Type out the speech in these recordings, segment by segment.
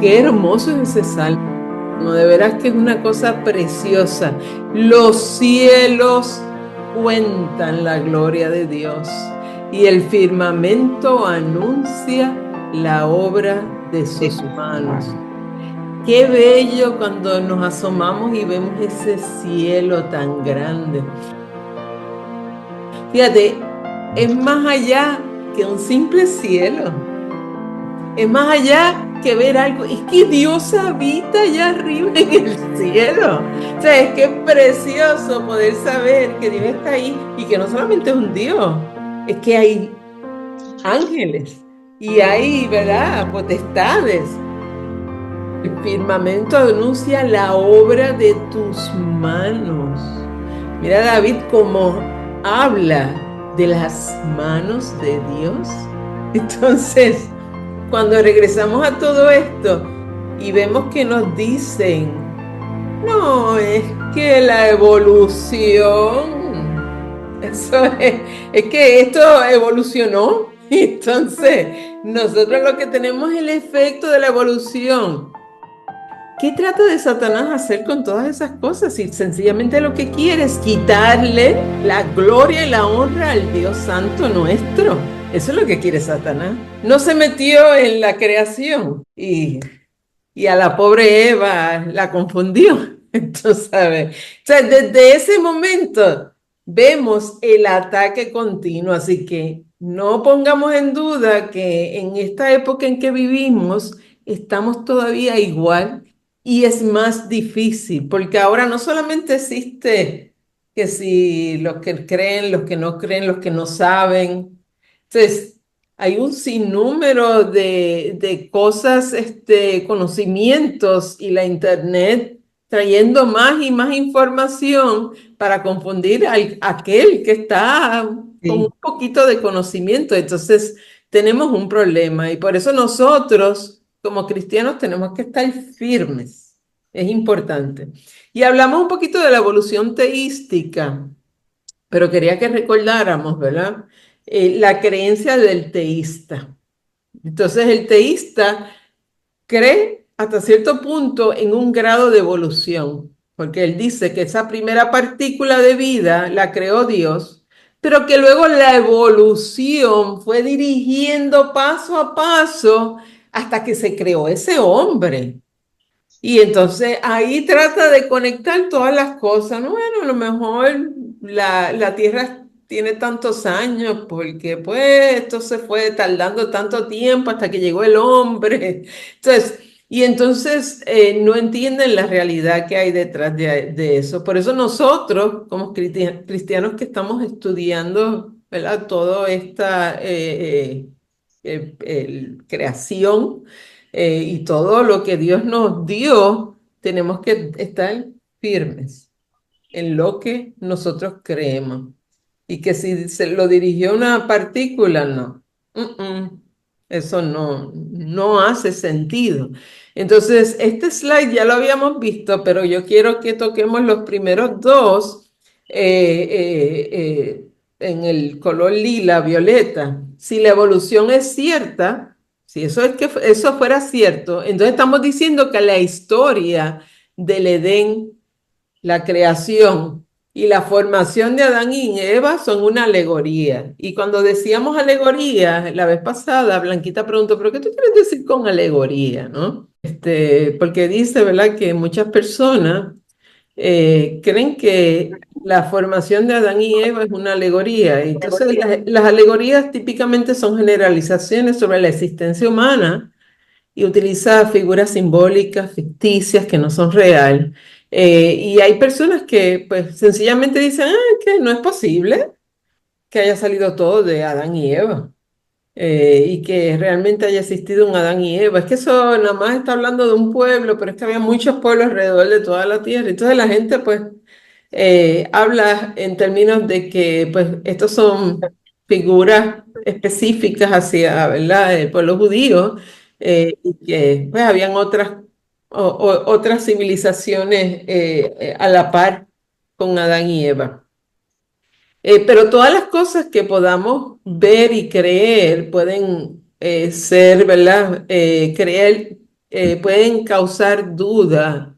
Qué hermoso es ese salmo, de veras que es una cosa preciosa. Los cielos cuentan la gloria de Dios y el firmamento anuncia la obra de sus manos. Qué bello cuando nos asomamos y vemos ese cielo tan grande. Fíjate, es más allá que un simple cielo. Es más allá que ver algo. Es que Dios habita allá arriba en el cielo. O sea, es que es precioso poder saber que Dios está ahí y que no solamente es un Dios, es que hay ángeles y hay, ¿verdad?, potestades. El firmamento anuncia la obra de tus manos. Mira David cómo habla de las manos de Dios. Entonces, cuando regresamos a todo esto y vemos que nos dicen, no, es que la evolución, eso es que esto evolucionó. Entonces, nosotros lo que tenemos es el efecto de la evolución. ¿Qué trata de Satanás hacer con todas esas cosas? Si sencillamente lo que quiere es quitarle la gloria y la honra al Dios Santo nuestro. Eso es lo que quiere Satanás. No se metió en la creación y a la pobre Eva la confundió. Entonces, ¿sabes? O sea, desde ese momento vemos el ataque continuo. Así que no pongamos en duda que en esta época en que vivimos estamos todavía igual. Y es más difícil, porque ahora no solamente existe que si los que creen, los que no creen, los que no saben. Entonces, hay un sinnúmero de cosas, conocimientos y la internet trayendo más y más información para confundir a aquel que está con un poquito de conocimiento. Entonces, tenemos un problema y por eso nosotros como cristianos tenemos que estar firmes. Es importante. Y hablamos un poquito de la evolución teística, pero quería que recordáramos, ¿verdad? La creencia del teísta. Entonces, el teísta cree hasta cierto punto en un grado de evolución, porque él dice que esa primera partícula de vida la creó Dios, pero que luego la evolución fue dirigiendo paso a paso hasta que se creó ese hombre. Y entonces ahí trata de conectar todas las cosas, ¿no? Bueno, a lo mejor la Tierra tiene tantos años porque pues esto se fue tardando tanto tiempo hasta que llegó el hombre. Entonces no entienden la realidad que hay detrás de eso. Por eso nosotros, como cristianos que estamos estudiando, ¿verdad?, toda esta creación, y todo lo que Dios nos dio, tenemos que estar firmes en lo que nosotros creemos. Y que si se lo dirigió una partícula, no. Eso no hace sentido. Entonces, este slide ya lo habíamos visto, pero yo quiero que toquemos los primeros dos en el color lila, violeta. Si la evolución es cierta, si eso es que eso fuera cierto, entonces estamos diciendo que la historia del Edén, la creación y la formación de Adán y Eva son una alegoría. Y cuando decíamos alegoría, la vez pasada, Blanquita preguntó, ¿pero qué tú quieres decir con alegoría, no? Porque dice, ¿verdad?, que muchas personas creen que la formación de Adán y Eva es una alegoría. Entonces, las alegorías típicamente son generalizaciones sobre la existencia humana y utiliza figuras simbólicas, ficticias, que no son real. Y hay personas que pues sencillamente dicen, que no es posible que haya salido todo de Adán y Eva. Y que realmente haya existido un Adán y Eva. Es que eso nada más está hablando de un pueblo, pero es que había muchos pueblos alrededor de toda la tierra. Entonces la gente pues habla en términos de que pues estos son figuras específicas hacia, ¿verdad?, el pueblo judío, y que pues habían otras civilizaciones a la par con Adán y Eva. Pero todas las cosas que podamos ver y creer pueden ser, ¿verdad? Creer pueden causar duda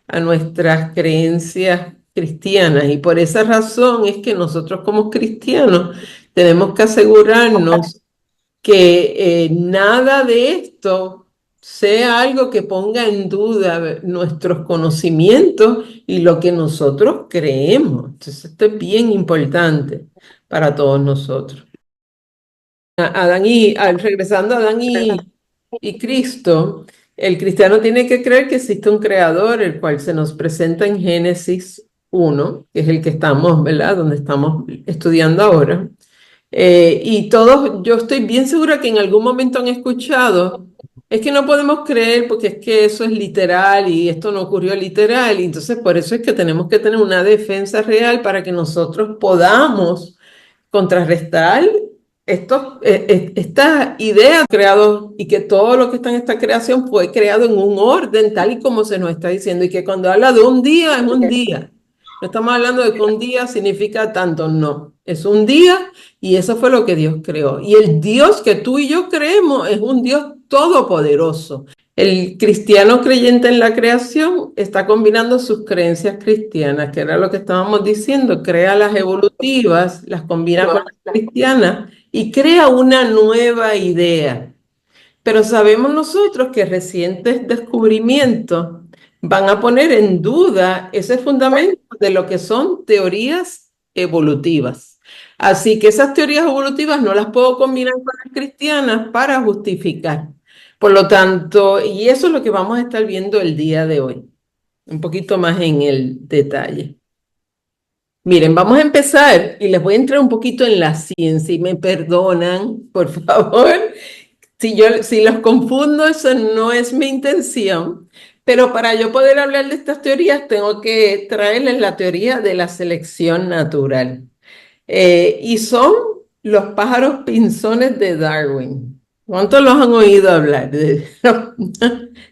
a nuestras creencias cristianas. Y por esa razón es que nosotros como cristianos tenemos que asegurarnos que nada de esto sea algo que ponga en duda nuestros conocimientos y lo que nosotros creemos. Entonces, esto es bien importante para todos nosotros. Regresando a Adán y Cristo, el cristiano tiene que creer que existe un creador, el cual se nos presenta en Génesis 1, que es el que estamos, ¿verdad? Donde estamos estudiando ahora. Y todos, yo estoy bien segura que en algún momento han escuchado, es que no podemos creer porque es que eso es literal y esto no ocurrió literal. Y entonces por eso es que tenemos que tener una defensa real para que nosotros podamos contrarrestar esta idea creado y que todo lo que está en esta creación fue creado en un orden tal y como se nos está diciendo y que cuando habla de un día es un día. No estamos hablando de que un día significa tanto, no. Es un día y eso fue lo que Dios creó. Y el Dios que tú y yo creemos es un Dios todopoderoso. El cristiano creyente en la creación está combinando sus creencias cristianas, que era lo que estábamos diciendo, crea las evolutivas, las combina con las cristianas y crea una nueva idea. Pero sabemos nosotros que recientes descubrimientos van a poner en duda ese fundamento de lo que son teorías evolutivas. Así que esas teorías evolutivas no las puedo combinar con las cristianas para justificar. Por lo tanto, y eso es lo que vamos a estar viendo el día de hoy, un poquito más en el detalle. Miren, vamos a empezar y les voy a entrar un poquito en la ciencia y me perdonan, por favor, si los confundo, eso no es mi intención, pero para yo poder hablar de estas teorías tengo que traerles la teoría de la selección natural. Y son los pájaros pinzones de Darwin. ¿Cuántos los han oído hablar de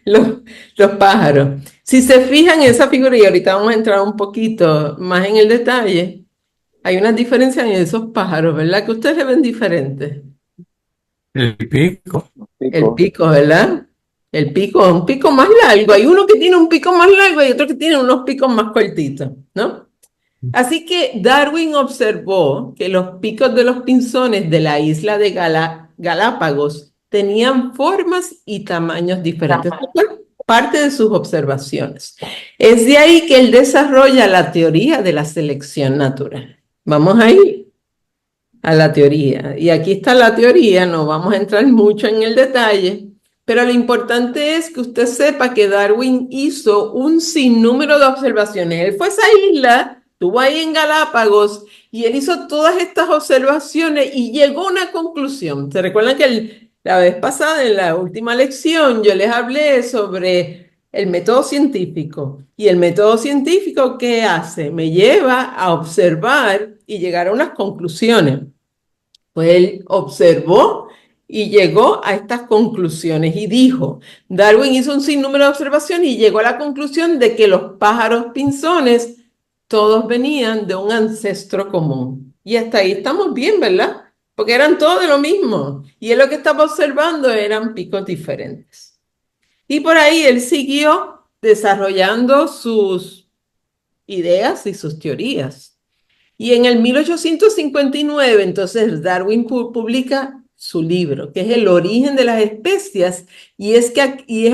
los, los pájaros? Si se fijan en esa figura, y ahorita vamos a entrar un poquito más en el detalle, hay una diferencia en esos pájaros, ¿verdad? Que ustedes le ven diferentes. El pico. El pico, ¿verdad? El pico, un pico más largo. Hay uno que tiene un pico más largo y otro que tiene unos picos más cortitos, ¿no? Así que Darwin observó que los picos de los pinzones de la isla de Galápagos tenían formas y tamaños diferentes. Esto fue parte de sus observaciones. Es de ahí que él desarrolla la teoría de la selección natural. Vamos ahí a la teoría. Y aquí está la teoría, no vamos a entrar mucho en el detalle, pero lo importante es que usted sepa que Darwin hizo un sinnúmero de observaciones. Él fue a esa isla, estuvo ahí en Galápagos y él hizo todas estas observaciones y llegó a una conclusión. ¿Se recuerdan que la vez pasada, en la última lección, yo les hablé sobre el método científico? Y el método científico, ¿qué hace? Me lleva a observar y llegar a unas conclusiones. Pues él observó y llegó a estas conclusiones y dijo, Darwin hizo un sinnúmero de observaciones y llegó a la conclusión de que los pájaros pinzones todos venían de un ancestro común. Y hasta ahí estamos bien, ¿verdad? Porque eran todos de lo mismo. Y él lo que estaba observando eran picos diferentes. Y por ahí él siguió desarrollando sus ideas y sus teorías. Y en el 1859, entonces Darwin publica su libro, que es El origen de las especies, y es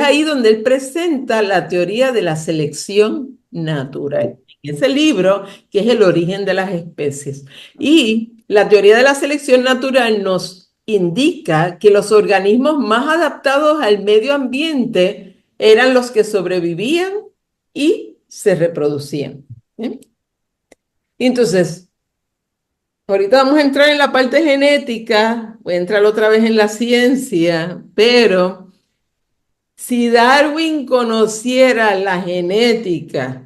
ahí donde él presenta la teoría de la selección natural. Ese libro, que es El origen de las especies. Y la teoría de la selección natural nos indica que los organismos más adaptados al medio ambiente eran los que sobrevivían y se reproducían. ¿Bien? Y entonces, ahorita vamos a entrar en la parte genética, voy a entrar otra vez en la ciencia, pero si Darwin conociera la genética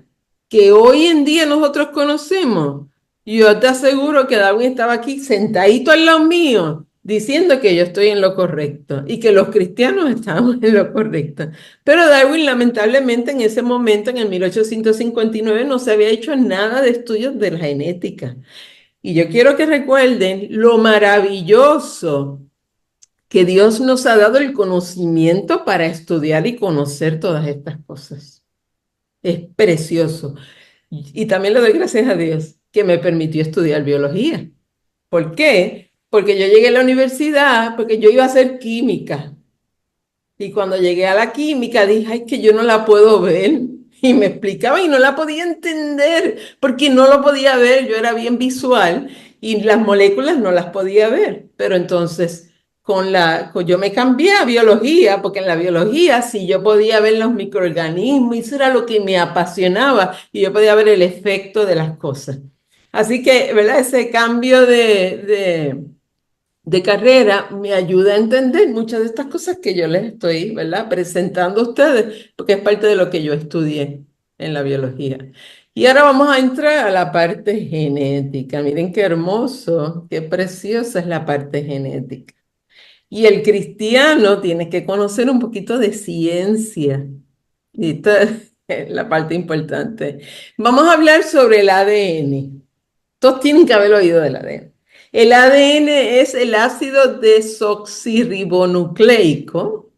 que hoy en día nosotros conocemos, yo te aseguro que Darwin estaba aquí sentadito al lado mío, diciendo que yo estoy en lo correcto y que los cristianos estamos en lo correcto. Pero Darwin, lamentablemente, en ese momento, en el 1859, no se había hecho nada de estudios de la genética. Y yo quiero que recuerden lo maravilloso que Dios nos ha dado el conocimiento para estudiar y conocer todas estas cosas. Es precioso. Y también le doy gracias a Dios que me permitió estudiar biología. ¿Por qué? Porque yo llegué a la universidad, porque yo iba a hacer química. Y cuando llegué a la química dije, ay, que yo no la puedo ver. Y me explicaba y no la podía entender, porque no lo podía ver. Yo era bien visual y las moléculas no las podía ver. Pero entonces, yo me cambié a biología, porque en la biología sí yo podía ver los microorganismos, y eso era lo que me apasionaba, y yo podía ver el efecto de las cosas. Así que, ¿verdad? Ese cambio de carrera me ayuda a entender muchas de estas cosas que yo les estoy, ¿verdad?, presentando a ustedes, porque es parte de lo que yo estudié en la biología. Y ahora vamos a entrar a la parte genética. Miren qué hermoso, qué preciosa es la parte genética. Y el cristiano tiene que conocer un poquito de ciencia. Y esta es la parte importante. Vamos a hablar sobre el ADN. Todos tienen que haber oído del ADN. El ADN es el ácido desoxirribonucleico,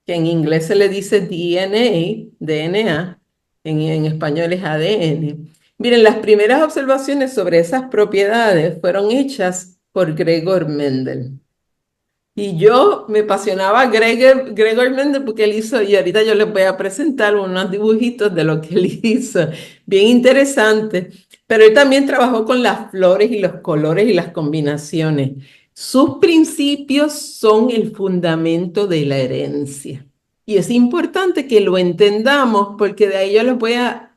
que en inglés se le dice DNA, en español es ADN. Miren, las primeras observaciones sobre esas propiedades fueron hechas por Gregor Mendel. Y yo me apasionaba a Gregor Mendel porque él hizo, y ahorita yo les voy a presentar unos dibujitos de lo que él hizo, bien interesante. Pero él también trabajó con las flores y los colores y las combinaciones. Sus principios son el fundamento de la herencia. Y es importante que lo entendamos porque de ahí yo les voy a,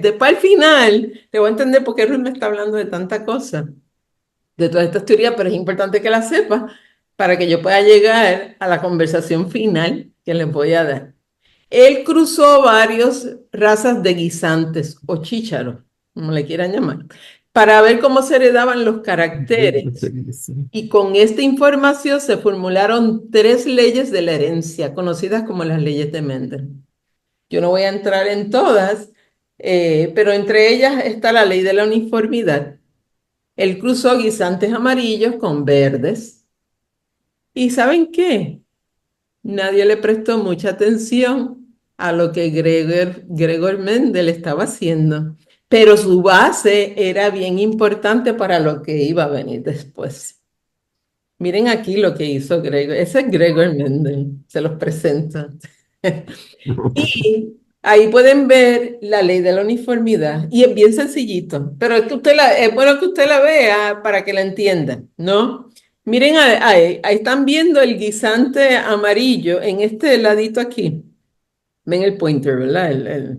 después al final, le voy a entender por qué Ruth me está hablando de tanta cosa, de todas estas teorías, pero es importante que las sepa para que yo pueda llegar a la conversación final que les voy a dar. Él cruzó varias razas de guisantes o chícharos, como le quieran llamar, para ver cómo se heredaban los caracteres. Y con esta información se formularon 3 leyes de la herencia, conocidas como las leyes de Mendel. Yo no voy a entrar en todas, pero entre ellas está la ley de la uniformidad. Él cruzó guisantes amarillos con verdes. ¿Y saben qué? Nadie le prestó mucha atención a lo que Gregor Mendel estaba haciendo, pero su base era bien importante para lo que iba a venir después. Miren aquí lo que hizo Gregor. Ese es Gregor Mendel, se los presento. Y ahí pueden ver la ley de la uniformidad. Y es bien sencillito, pero es que es bueno que usted la vea para que la entienda, ¿no? Miren, ahí están viendo el guisante amarillo en este ladito aquí. Ven el pointer, ¿verdad?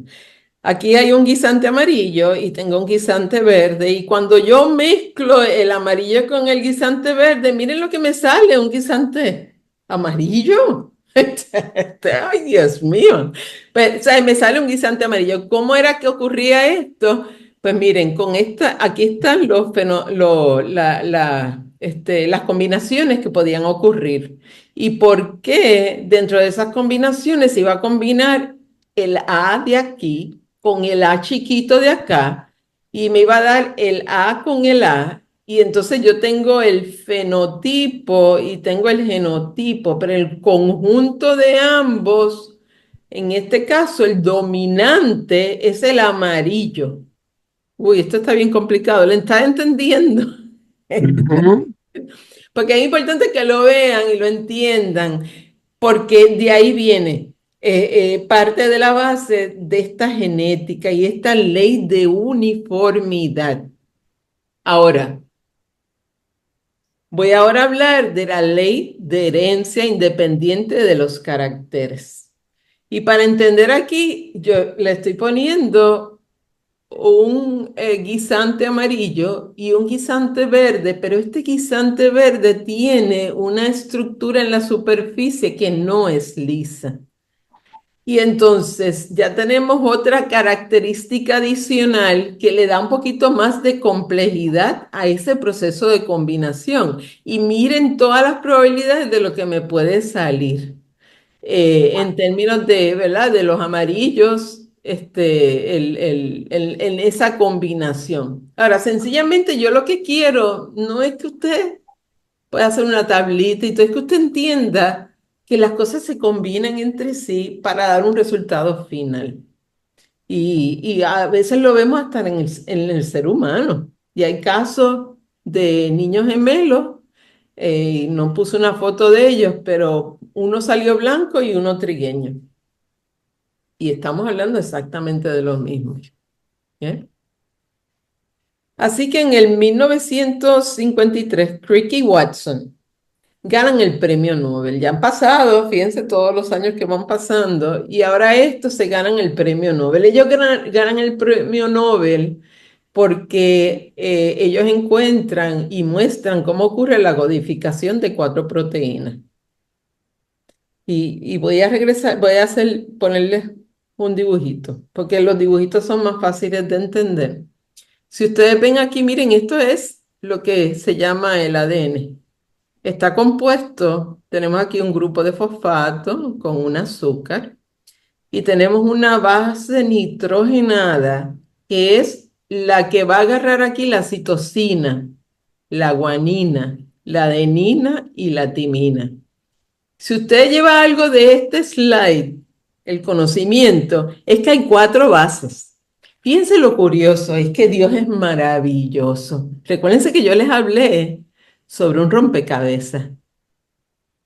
Aquí hay un guisante amarillo y tengo un guisante verde. Y cuando yo mezclo el amarillo con el guisante verde, miren lo que me sale, un guisante amarillo. Ay, Dios mío. Pues, o sea, me sale un guisante amarillo. ¿Cómo era que ocurría esto? Pues miren, con aquí están las combinaciones que podían ocurrir. ¿Y por qué dentro de esas combinaciones se iba a combinar el A de aquí con el A chiquito de acá? Y me iba a dar el A con el A. Y entonces yo tengo el fenotipo y tengo el genotipo, pero el conjunto de ambos, en este caso el dominante es el amarillo. Uy, esto está bien complicado, ¿le está entendiendo? Porque es importante que lo vean y lo entiendan, porque de ahí viene parte de la base de esta genética y esta ley de uniformidad. Ahora, voy ahora a hablar de la ley de herencia independiente de los caracteres. Y para entender aquí, yo le estoy poniendo un guisante amarillo y un guisante verde, pero este guisante verde tiene una estructura en la superficie que no es lisa. Y entonces ya tenemos otra característica adicional que le da un poquito más de complejidad a ese proceso de combinación. Y miren todas las probabilidades de lo que me puede salir en términos de, ¿verdad? De los amarillos, en esa combinación. Ahora, sencillamente yo lo que quiero no es que usted puede hacer una tablita y todo. Es que usted entienda que las cosas se combinan entre sí para dar un resultado final. Y a veces lo vemos hasta en el ser humano. Y hay casos de niños gemelos, no puse una foto de ellos, pero uno salió blanco y uno trigueño. Y estamos hablando exactamente de lo mismo. ¿Eh? Así que en el 1953, Crick y Watson ganan el premio Nobel. Ya han pasado, fíjense todos los años que van pasando, y ahora estos se ganan el premio Nobel. Ellos ganan el premio Nobel porque ellos encuentran y muestran cómo ocurre la codificación de 4 proteínas. Y voy a regresar, ponerles un dibujito, porque los dibujitos son más fáciles de entender. Si ustedes ven aquí, miren, esto es lo que se llama el ADN. Está compuesto, tenemos aquí un grupo de fosfato con un azúcar y tenemos una base nitrogenada que es la que va a agarrar aquí la citosina, la guanina, la adenina y la timina. Si usted lleva algo de este slide, el conocimiento, es que hay 4 bases. Fíjense lo curioso, es que Dios es maravilloso. Recuérdense que yo les hablé sobre un rompecabezas.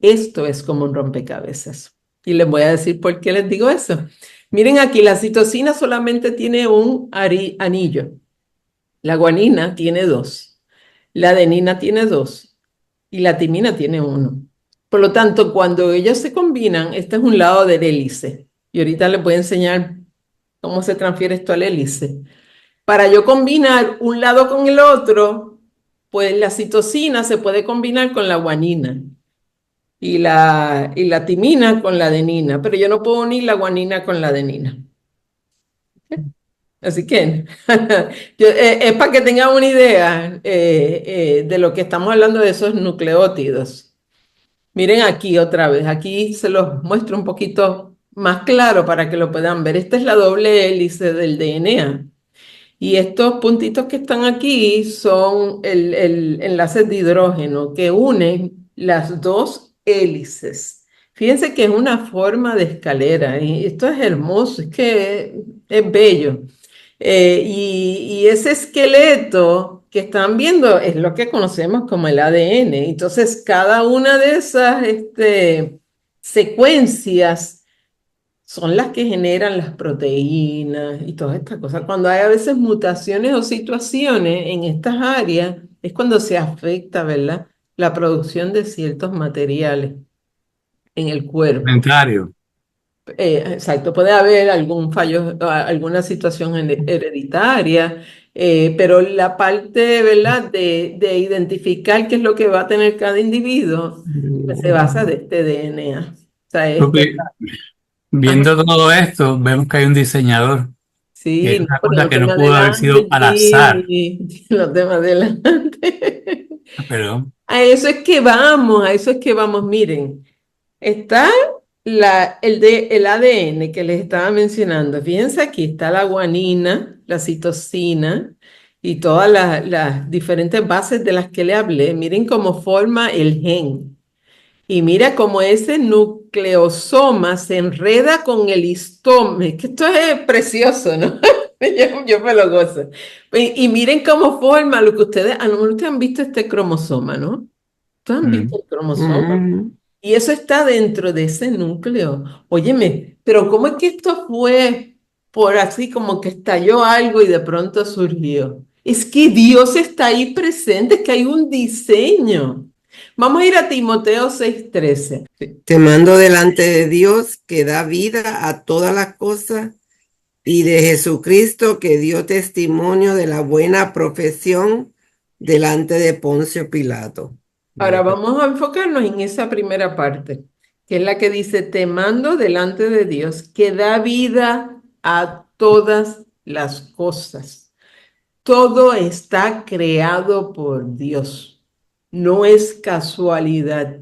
Esto es como un rompecabezas. Y les voy a decir por qué les digo eso. Miren aquí, la citosina solamente tiene un anillo. La guanina tiene 2. La adenina tiene 2. Y la timina tiene 1. Por lo tanto, cuando ellos se combinan, este es un lado del hélice. Y ahorita les voy a enseñar cómo se transfiere esto al hélice. Para yo combinar un lado con el otro, pues la citosina se puede combinar con la guanina y la timina con la adenina, pero yo no puedo unir la guanina con la adenina. Así que es para que tengan una idea de lo que estamos hablando de esos nucleótidos. Miren aquí otra vez, aquí se los muestro un poquito más claro para que lo puedan ver. Esta es la doble hélice del DNA. Y estos puntitos que están aquí son el enlace de hidrógeno que unen las 2 hélices. Fíjense que es una forma de escalera y esto es hermoso, es que es bello. Y ese esqueleto que están viendo es lo que conocemos como el ADN. Entonces, cada una de esas secuencias son las que generan las proteínas y todas estas cosas. Cuando hay a veces mutaciones o situaciones en estas áreas, es cuando se afecta, ¿verdad? La producción de ciertos materiales en el cuerpo. Comentario. Exacto, puede haber algún fallo, alguna situación hereditaria, pero la parte, ¿verdad?, de identificar qué es lo que va a tener cada individuo, pues se basa de este DNA. O sea, Porque ajá. viendo todo esto, vemos que hay un diseñador, que Sí, es no, una pero cosa no que te me no pudo haber sido adelante, al azar. Jimmy, no te me adelante. Perdón. A eso es que vamos, a eso es que vamos. Miren, está el ADN que les estaba mencionando. Fíjense aquí, está la guanina, la citosina y todas las diferentes bases de las que le hablé. Miren cómo forma el gen. Y mira cómo ese nucleosoma se enreda con el histoma. Es que esto es precioso, ¿no? Yo me lo gozo. Y miren cómo forma lo que ustedes, a lo mejor ustedes han visto este cromosoma, ¿no? Ustedes han visto Mm. el cromosoma. Y eso está dentro de ese núcleo. Óyeme, pero ¿cómo es que esto fue por así como que estalló algo y de pronto surgió? Es que Dios está ahí presente, es que hay un diseño. Vamos a ir a Timoteo 6:13. Te mando delante de Dios que da vida a todas las cosas y de Jesucristo que dio testimonio de la buena profesión delante de Poncio Pilato. Ahora vamos a enfocarnos en esa primera parte, que es la que dice, te mando delante de Dios que da vida a todas las cosas. Todo está creado por Dios. No es casualidad.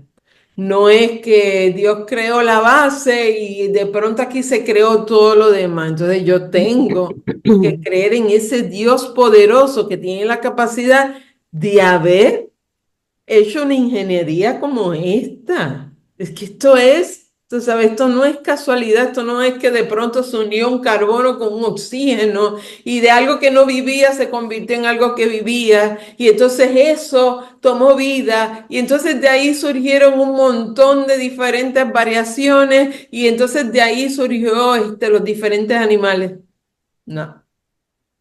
No es que Dios creó la base y de pronto aquí se creó todo lo demás. Entonces yo tengo que creer en ese Dios poderoso que tiene la capacidad de haber hecho una ingeniería como esta. Es que tú sabes, esto no es casualidad, esto no es que de pronto se unió un carbono con un oxígeno y de algo que no vivía se convirtió en algo que vivía y entonces eso tomó vida y entonces de ahí surgieron un montón de diferentes variaciones y entonces de ahí surgió los diferentes animales. No.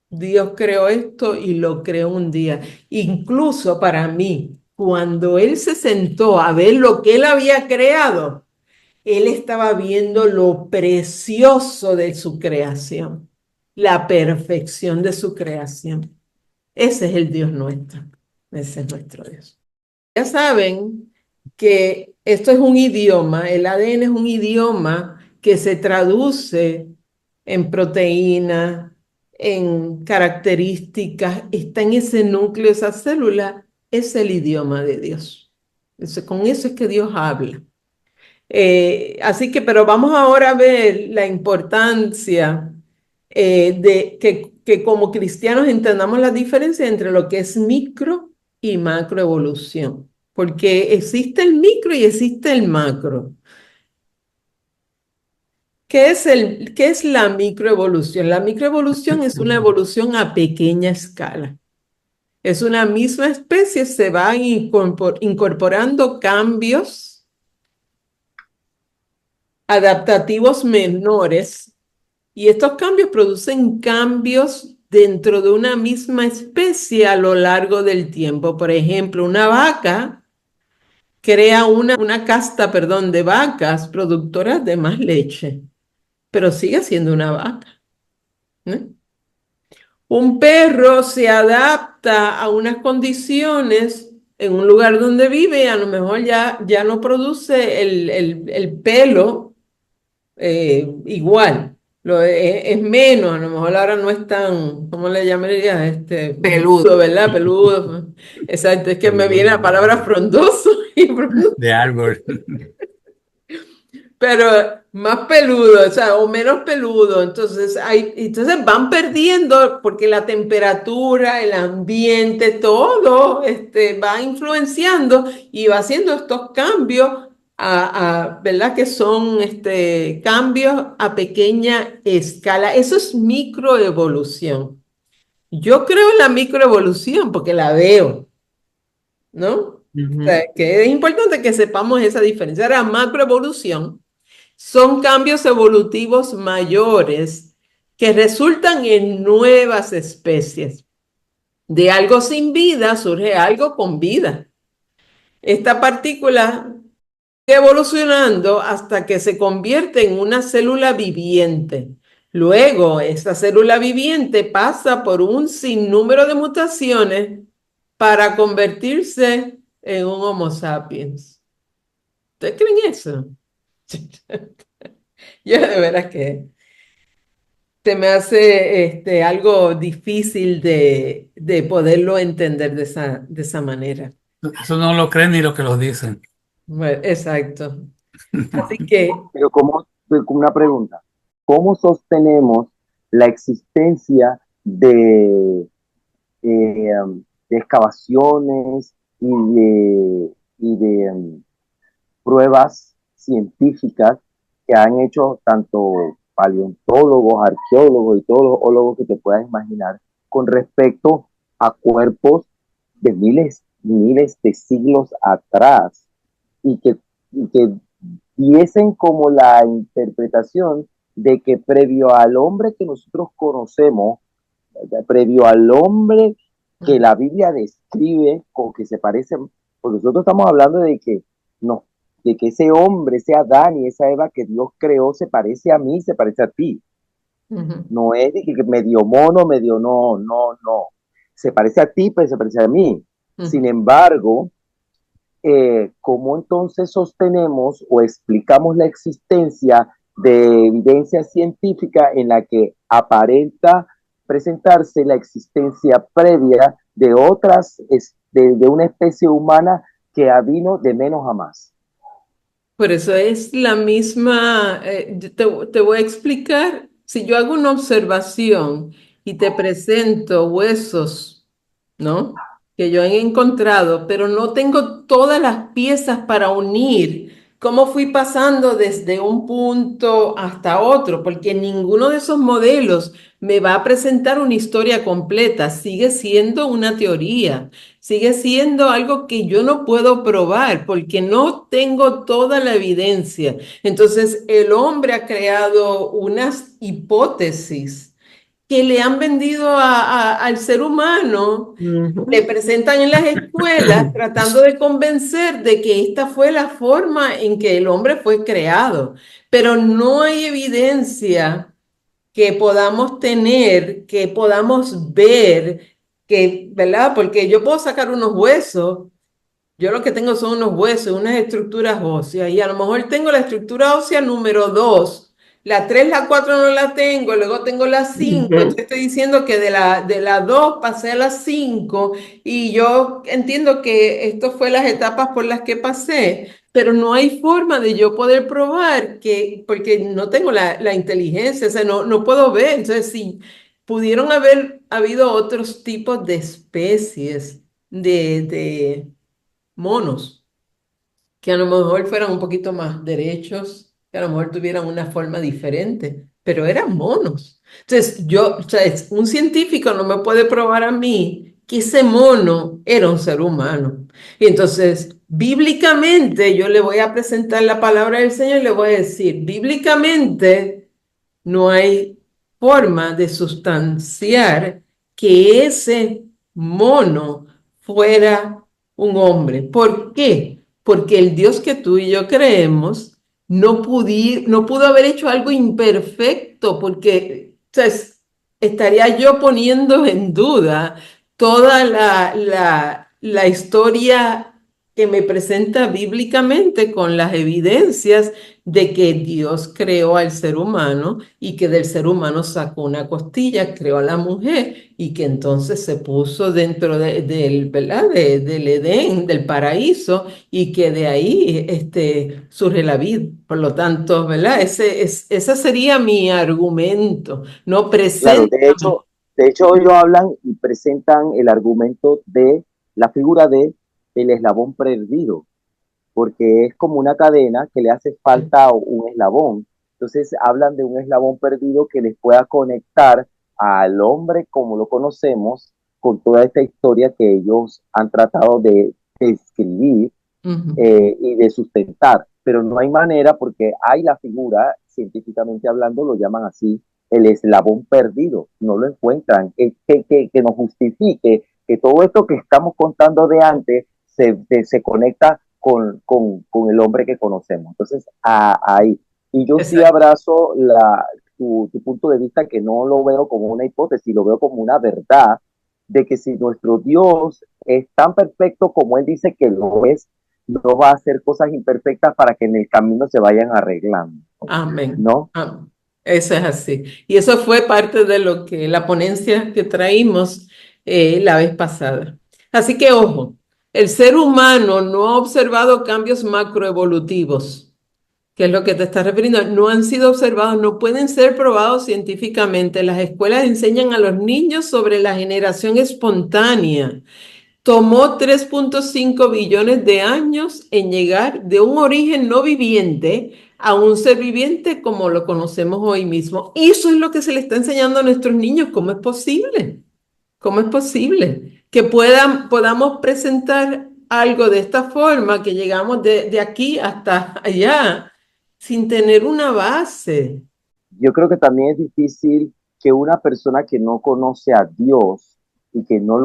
Dios creó esto y lo creó un día. Incluso para mí, cuando Él se sentó a ver lo que Él había creado, Él estaba viendo lo precioso de su creación, la perfección de su creación. Ese es el Dios nuestro. Ese es nuestro Dios. Ya saben que esto es un idioma, el ADN es un idioma que se traduce en proteínas, en características, está en ese núcleo, esa célula, es el idioma de Dios. Con eso es que Dios habla. Así que, pero vamos ahora a ver la importancia de que como cristianos entendamos la diferencia entre lo que es micro y macroevolución, porque existe el micro y existe el macro. ¿Qué es la microevolución? La microevolución es una evolución a pequeña escala. Es una misma especie, se van incorporando cambios adaptativos menores y estos cambios producen cambios dentro de una misma especie a lo largo del tiempo. Por ejemplo, una vaca crea una casta, perdón, de vacas productoras de más leche, pero sigue siendo una vaca, ¿no? Un perro se adapta a unas condiciones en un lugar donde vive, a lo mejor ya no produce el pelo igual, es menos, a lo mejor ahora no es tan, ¿cómo le llamaría? Peludo. ¿Verdad? Peludo. Exacto, es que me viene la Peludo. palabra frondoso y De árbol. pero más peludo, o sea, o menos peludo. Entonces van perdiendo porque la temperatura, el ambiente, todo va influenciando y va haciendo estos cambios ¿verdad? Que son cambios a pequeña escala. Eso es microevolución. Yo creo en la microevolución porque la veo, ¿no? O sea, que es importante que sepamos esa diferencia. Ahora, macroevolución son cambios evolutivos mayores que resultan en nuevas especies. De algo sin vida surge algo con vida. Esta partícula sigue evolucionando hasta que se convierte en una célula viviente. Luego, esta célula viviente pasa por un sinnúmero de mutaciones para convertirse en un Homo sapiens. ¿Ustedes creen eso? Yo de veras que se me hace algo difícil de poderlo entender de esa manera. Eso no lo creen ni los que lo dicen. Bueno, exacto. Así que, Pero como una pregunta, ¿cómo sostenemos la existencia de excavaciones y de pruebas científicas que han hecho tanto paleontólogos, arqueólogos y todos los ólogos que te puedas imaginar con respecto a cuerpos de miles y miles de siglos atrás y que diesen como la interpretación de que previo al hombre que nosotros conocemos, previo al hombre que la Biblia describe o que se parece, porque nosotros estamos hablando de que no, de que ese hombre, ese Adán y esa Eva que Dios creó se parece a mí, se parece a ti. No es de que medio mono, medio no. Se parece a ti, pero se parece a mí. Sin embargo, ¿cómo entonces sostenemos o explicamos la existencia de evidencia científica en la que aparenta presentarse la existencia previa de otras, de una especie humana que vino de menos a más? por eso es la misma, te voy a explicar, si yo hago una observación y te presento huesos, ¿no? que yo he encontrado, pero no tengo todas las piezas para unir cómo fui pasando desde un punto hasta otro, porque ninguno de esos modelos me va a presentar una historia completa, sigue siendo una teoría, sigue siendo algo que yo no puedo probar porque no tengo toda la evidencia. Entonces, el hombre ha creado unas hipótesis que le han vendido al ser humano, le Ujú. presentan en las escuelas tratando de convencer de que esta fue la forma en que el hombre fue creado, pero no hay evidencia que podamos tener, que podamos ver, que, ¿verdad? Porque yo puedo sacar unos huesos, yo lo que tengo son unos huesos, unas estructuras óseas, y a lo mejor tengo la estructura ósea número 2, la 3, la 4 no la tengo, luego tengo la 5, entonces Ujú. estoy diciendo que de la 2 pasé a la 5, y yo entiendo que esto fue las etapas por las que pasé, pero no hay forma de yo poder probar que, porque no tengo la inteligencia, o sea, no puedo ver, entonces sí, pudieron haber habido otros tipos de especies de monos, que a lo mejor fueran un poquito más derechos, que a lo mejor tuvieran una forma diferente, pero eran monos. Entonces, o sea, un científico no me puede probar a mí que ese mono era un ser humano. Y entonces, bíblicamente, yo le voy a presentar la palabra del Señor y le voy a decir, bíblicamente, no hay forma de sustanciar que ese mono fuera un hombre. ¿Por qué? Porque el Dios que tú y yo creemos no pudo haber hecho algo imperfecto, porque o sea, estaría yo poniendo en duda toda la historia que me presenta bíblicamente con las evidencias de que Dios creó al ser humano y que del ser humano sacó una costilla, creó a la mujer y que entonces se puso dentro del, ¿verdad? Del Edén, del paraíso, y que de ahí surge la vida. Por lo tanto, ¿verdad? Ese sería mi argumento. No Claro, presenta. de hecho ellos hablan y presentan el argumento de la figura de el eslabón perdido, porque es como una cadena que le hace falta un eslabón. Entonces hablan de un eslabón perdido que les pueda conectar al hombre como lo conocemos con toda esta historia que ellos han tratado de escribir Ujú. y de sustentar, pero no hay manera porque hay la figura, científicamente hablando, lo llaman así, el eslabón perdido, no lo encuentran, que nos justifique que todo esto que estamos contando de antes se conecta con el hombre que conocemos. Entonces, ahí. Y yo sí Exacto. abrazo tu punto de vista, que no lo veo como una hipótesis, lo veo como una verdad, de que si nuestro Dios es tan perfecto como Él dice que lo es, no va a hacer cosas imperfectas para que en el camino se vayan arreglando, Amén. ¿no? Amén. Eso es así. Y eso fue parte de lo que la ponencia que traímos la vez pasada. Así que ojo, el ser humano no ha observado cambios macroevolutivos, que es lo que te estás refiriendo. No han sido observados, no pueden ser probados científicamente. Las escuelas enseñan a los niños sobre la generación espontánea. Tomó 3,5 billones de años en llegar de un origen no viviente a un ser viviente como lo conocemos hoy mismo. Eso es lo que se le está enseñando a nuestros niños. ¿Cómo es posible? ¿Cómo es posible que podamos presentar algo de esta forma, que llegamos de aquí hasta allá sin tener una base? Yo creo que también es difícil que una persona que no conoce a Dios y que no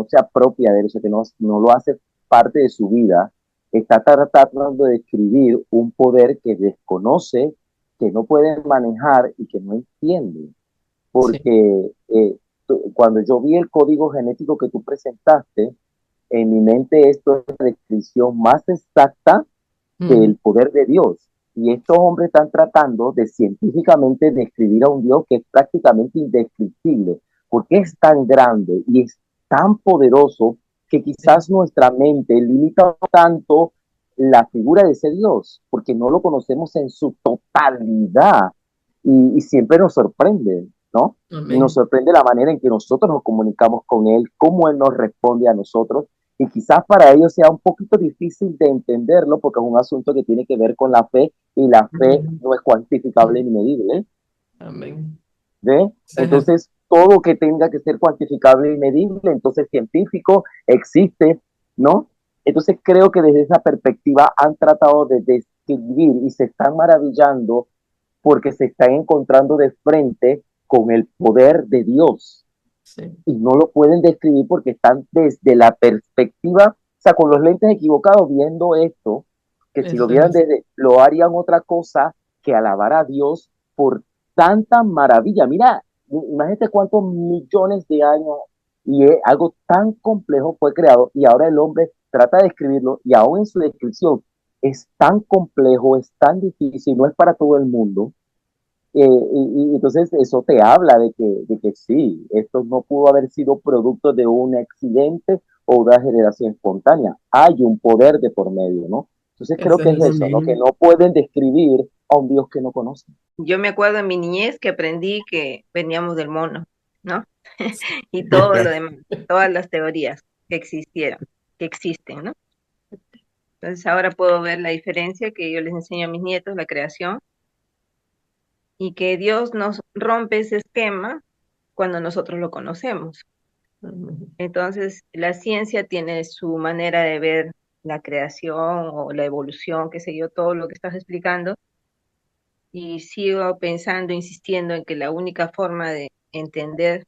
se apropia de eso, que no lo hace parte de su vida, está tratando de describir un poder que desconoce, que no puede manejar y que no entiende. Sí. Porque cuando yo vi el código genético que tú presentaste, en mi mente esto es la descripción más exacta Mm, del poder de Dios. Y estos hombres están tratando de científicamente describir a un Dios que es prácticamente indescriptible, porque es tan grande y es tan poderoso que sí. quizás nuestra mente limita tanto la figura de ese Dios, porque no lo conocemos en su totalidad y siempre nos sorprende. ¿no? Y Amén. nos sorprende la manera en que nosotros nos comunicamos con Él, cómo Él nos responde a nosotros. Y quizás para ellos sea un poquito difícil de entenderlo porque es un asunto que tiene que ver con la fe y la fe no es cuantificable ni medible. Amén. ¿Ve? Sí. Entonces, todo que tenga que ser cuantificable y medible, entonces científico, existe, ¿no? Entonces creo que desde esa perspectiva han tratado de describir y se están maravillando porque se están encontrando de frente con el poder de Dios Sí. y no lo pueden describir porque están desde la perspectiva, o sea, con los lentes equivocados viendo esto, que si lo Eso vieran es. desde, lo harían otra cosa que alabar a Dios por tanta maravilla. Mira, imagínate cuántos millones de años y algo tan complejo fue creado y ahora el hombre trata de escribirlo y aún en su descripción es tan complejo, es tan difícil, no es para todo el mundo. Y entonces eso te habla de que sí, esto no pudo haber sido producto de un accidente o una generación espontánea. Hay un poder de por medio, ¿no? Entonces creo Eso que es es. eso, ¿no? Que no pueden describir a un Dios que no conocen. Yo me acuerdo en mi niñez que aprendí que veníamos del mono, ¿no? Y todo lo demás, todas las teorías que existieron, que existen, ¿no? Entonces ahora puedo ver la diferencia que yo les enseño a mis nietos, la creación, y que Dios nos rompe ese esquema cuando nosotros lo conocemos. Amén. Entonces, la ciencia tiene su manera de ver la creación o la evolución, qué sé yo, todo lo que estás explicando, y sigo pensando, insistiendo en que la única forma de entender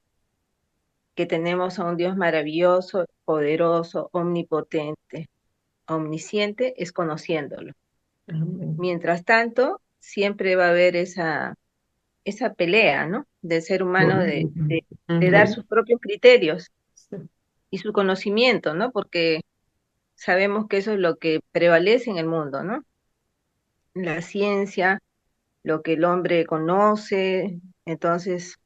que tenemos a un Dios maravilloso, poderoso, omnipotente, omnisciente, es conociéndolo. Amén. Mientras tanto, siempre va a haber esa pelea, ¿no? Del ser humano de dar sus propios criterios Sí. y su conocimiento, ¿no? Porque sabemos que eso es lo que prevalece en el mundo, ¿no? La ciencia, lo que el hombre conoce. Entonces,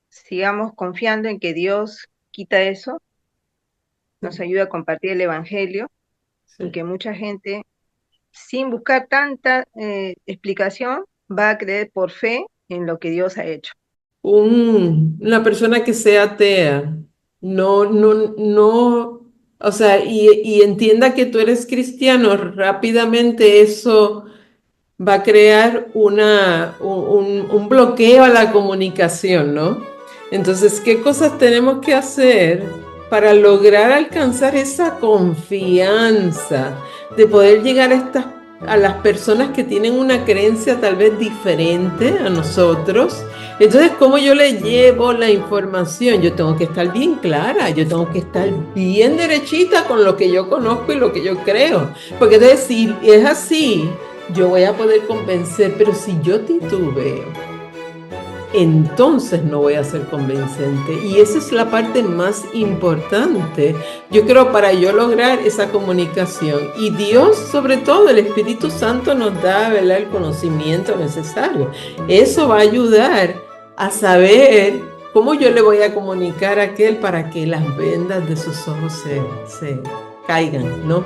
sigamos confiando en que Dios quita eso, nos ayuda a compartir el Evangelio y Sí. que mucha gente, sin buscar tanta explicación, va a creer por fe en lo que Dios ha hecho. Una persona que sea atea, no, o sea, y entienda que tú eres cristiano, rápidamente eso va a crear un bloqueo a la comunicación, ¿no? Entonces, ¿qué cosas tenemos que hacer para lograr alcanzar esa confianza de poder llegar a las personas que tienen una creencia tal vez diferente a nosotros? Entonces, ¿cómo yo le llevo la información? Yo tengo que estar bien clara, yo tengo que estar bien derechita con lo que yo conozco y lo que yo creo. Porque entonces, si es así, yo voy a poder convencer, pero si yo titubeo, entonces no voy a ser convincente. Y esa es la parte más importante, yo creo, para yo lograr esa comunicación. Y Dios, sobre todo, el Espíritu Santo nos da, ¿verdad?, el conocimiento necesario. Eso va a ayudar a saber cómo yo le voy a comunicar a aquel para que las vendas de sus ojos se caigan, ¿no?